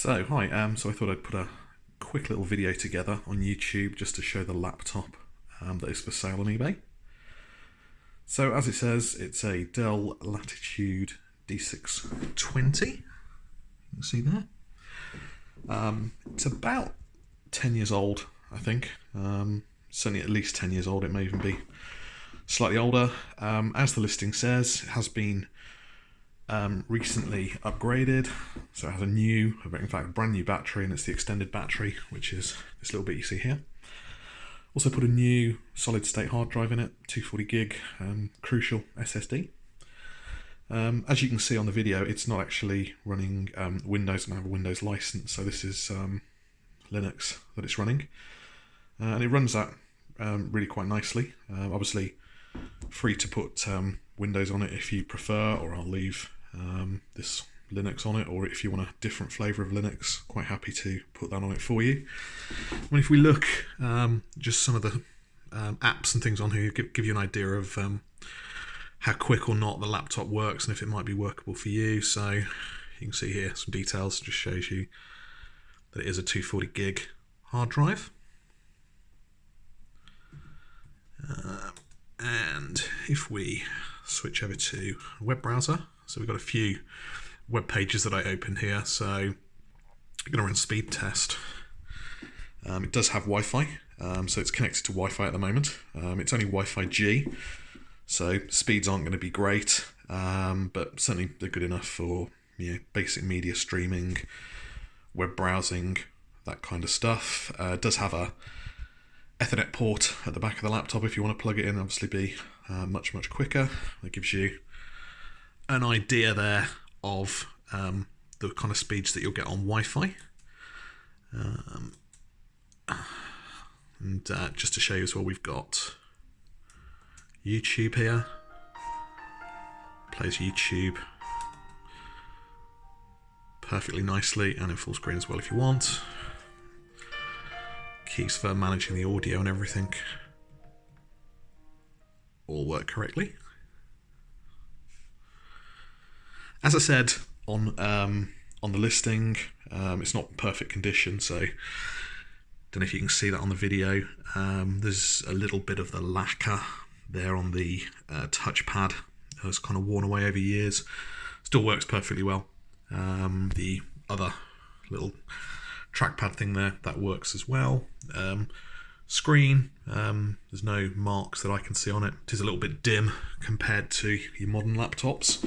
So, hi, so I thought I'd put a quick little video together on YouTube just to show the laptop that is for sale on eBay. So, as it says, it's a Dell Latitude D620. You can see there. It's about 10 years old, I think. Certainly at least 10 years old, it may even be slightly older. As the listing says, it has been recently upgraded, so it has in fact, a brand new battery, and it's the extended battery, which is this little bit you see here. Also put a new solid state hard drive in it, 240 gig, crucial SSD. As you can see on the video, it's not actually running Windows, and I have a Windows license, so this is Linux that it's running. And it runs that really quite nicely. Obviously free to put Windows on it if you prefer, or I'll leave this Linux on it, or if you want a different flavour of Linux, quite happy to put that on it for you. I mean, if we look just some of the apps and things on here, give you an idea of how quick or not the laptop works and if it might be workable for you. So you can see here some details, just shows you that it is a 240 gig hard drive. And if we switch over to a web browser, so we've got a few web pages that I open here. So I'm going to run speed test. It does have Wi-Fi, so it's connected to Wi-Fi at the moment. It's only Wi-Fi G, so speeds aren't going to be great, but certainly they're good enough for basic media streaming, web browsing, that kind of stuff. It does have a Ethernet port at the back of the laptop if you want to plug it in, obviously be much quicker. That gives you an idea there of the kind of speeds that you'll get on Wi-Fi. And just to show you as well, we've got YouTube here. Plays YouTube perfectly nicely and in full screen as well if you want. Keys for managing the audio and everything all work correctly. As I said on the listing, it's not perfect condition, so don't know if you can see that on the video. There's a little bit of the lacquer there on the touchpad. It's kind of worn away over years. Still works perfectly well. The other little trackpad thing there, that works as well. Screen, there's no marks that I can see on it. It is a little bit dim compared to your modern laptops.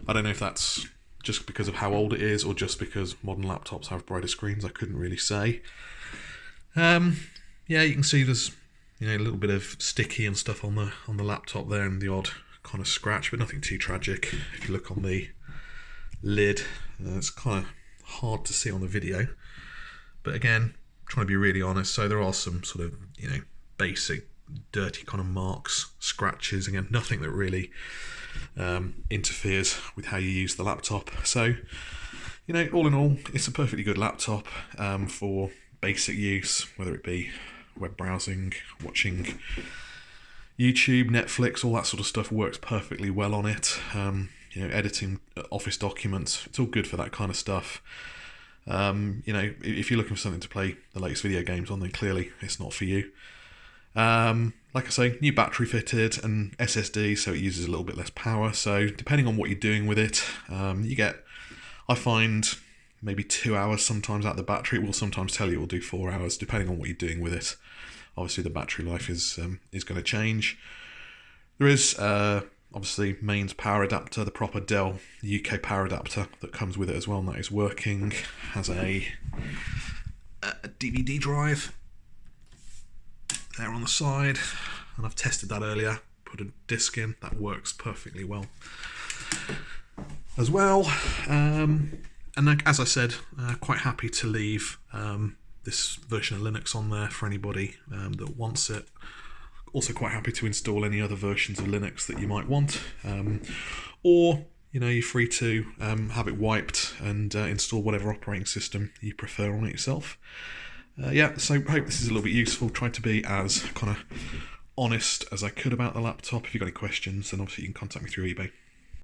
I don't know if that's just because of how old it is or just because modern laptops have brighter screens. I couldn't really say. Yeah, you can see there's a little bit of sticky and stuff on the laptop there, and the odd kind of scratch, but nothing too tragic. If you look on the lid, it's kind of hard to see on the video. But again, trying to be really honest, so there are some sort of, basic dirty kind of marks, scratches. Again, nothing that really interferes with how you use the laptop. So, all in all, it's a perfectly good laptop for basic use, whether it be web browsing, watching YouTube, Netflix, all that sort of stuff works perfectly well on it. Editing Office documents, it's all good for that kind of stuff. If you're looking for something to play the latest video games on, then clearly it's not for you. Like I say, new battery fitted and SSD, so it uses a little bit less power. So depending on what you're doing with it, you get, I find, maybe 2 hours sometimes out of the battery. It will sometimes tell you it will do 4 hours, depending on what you're doing with it. Obviously, the battery life is going to change. There is obviously mains power adapter, the proper Dell UK power adapter that comes with it as well, and that is working. Has a DVD drive there on the side, and I've tested that earlier, put a disc in, that works perfectly well as well. And like, as I said, quite happy to leave this version of Linux on there for anybody that wants it. Also quite happy to install any other versions of Linux that you might want, or you're free to have it wiped and install whatever operating system you prefer on it yourself. So hope this is a little bit useful. Tried to be as kind of honest as I could about the laptop. If you've got any questions, then obviously you can contact me through eBay.